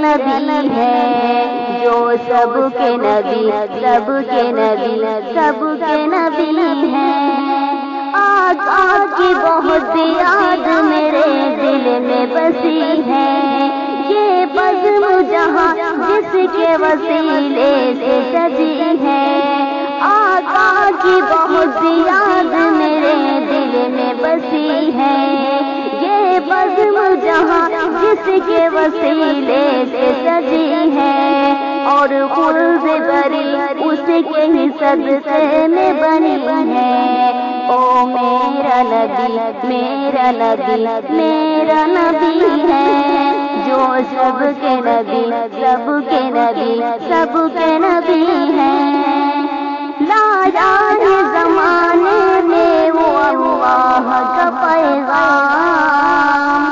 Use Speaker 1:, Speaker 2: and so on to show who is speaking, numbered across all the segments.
Speaker 1: نبی ہے، جو سب کے نبی، سب کے نبی، سب کے نبی ہیں۔ آقا کی بہت یاد میرے دل میں بسی ہے، یہ بزم جہاں جس کے وسیلے سے سجی ہے۔ آقا کی بہت یاد میرے دل میں بسی ہے، یہ بزم جہاں جس کے وسیلے سے سجی ہے، اور خلد بری اس کے ہی صدقے میں بنی ہے۔ او میرا نبی، میرا نبی، میرا نبی ہے، جو سب کے نبی، سب کے نبی، سب کے نبی ہیں۔ لایا ہے زمانے میں وہ اللہ کا پیغام،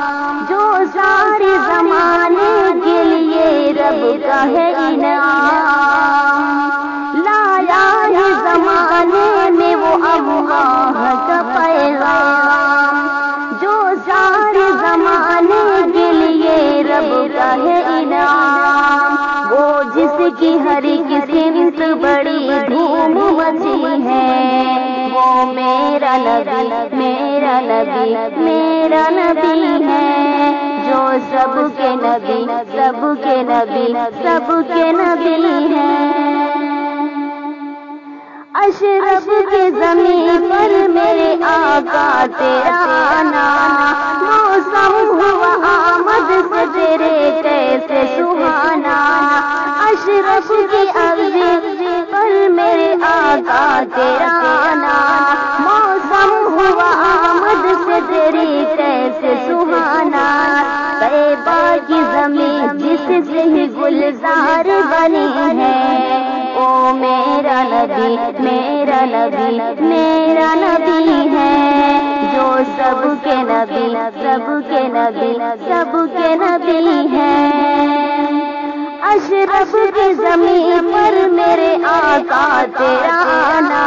Speaker 1: جو سارے زمانے کے لیے رب کا ہے انعام۔ لایا ہے زمانے میں وہ اللہ کا پیغام، جو سارے زمانے کے لیے رب کا ہے انعام۔ وہ جس کی ہر ایک سمت بڑی دھوم مچی ہے، وہ میرا نبی، میرا نبی، میرا نبی ہے، جو سب کے نبی، سب کے نبی، سب کے نبی ہیں۔ اشرف کی زمین پر میرے آقا تیرا آنا، موسم ہوا آمد سے تیرے کیسے سہانا۔ اشرف کی ارض پر میرے آقا تیرا آنا، موسم ہوا آمد سے تیری کیسے سہانا۔ طیبہ کی زمین جس سے ہی گلزار بنی ہے، او میرا نبی، میرا نبی، میرا نبی ہے، جو سب کے نبی، سب کے نبی، سب کے نبی ہیں۔ اشرف کی زمین پر میرے آقا تیرا آنا،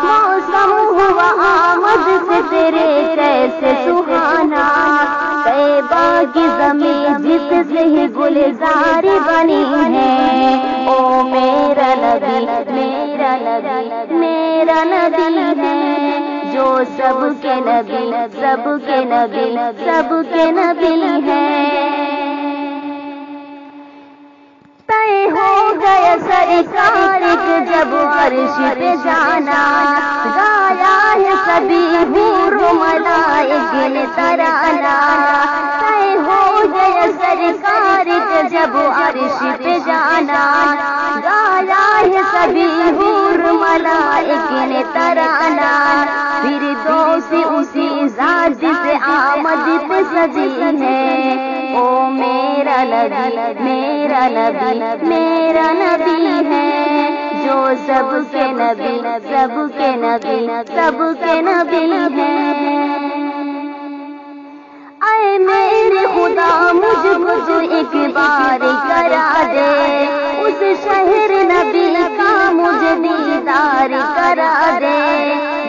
Speaker 1: موسم ہوا آمد سے تیرے کیسے سہانا۔ طیبہ کی زمین جس سے ہی گلزار بنی ہے، او میرا نبی، میرا نبی، میرا نبی ہے، جو سب کے نبی، سب کے نبی، سب کے نبی ہیں۔ طے ہو گیا سرکار کے جب عرش پہ جانا، گایا ہے سبھی حور و ملائک نے ترانہ۔ طے ہو گیا سرکار کے جب عرش پہ جانا، گایا ہے سبھی حور ملائک نے ترانہ۔ پھر دوسری اسی ذات سے آمد پہ سجی ہے، او میرا نبی، میرا نبی، میرا نبی ہے، جو سب کے نبی، سب کے نبی، سب کے نبی ہیں۔ اے میرے خدا مجھ کو تو ایک بار کرا دے، اس شہر نبی کا مجھے دیدار کرا دے،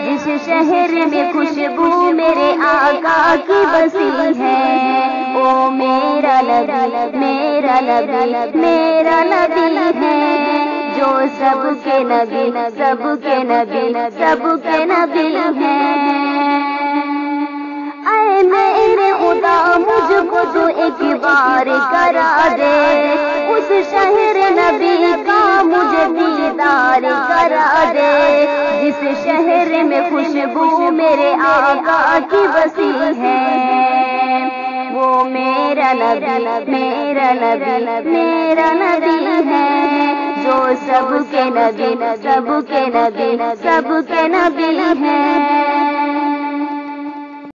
Speaker 1: جس شہر میں خوشبو میرے آقا کی بسی ہے، او میرا نبی، میرا نبی، میرا نبی ہے، جو سب کے نبی، سب کے نبی، سب کے نبی ہیں۔ اے میرے خدا مجھ کو تو ایک بار کرا دے، اس شہر نبی کا مجھے دیدار کرا دے، جس شہر میں خوشبو میرے آقا کی بسی ہے، وہ میرا نبی، میرا نبی، میرا نبی ہے، جو سب کے نبی، سب کے نبی، سب کے نبی ہیں۔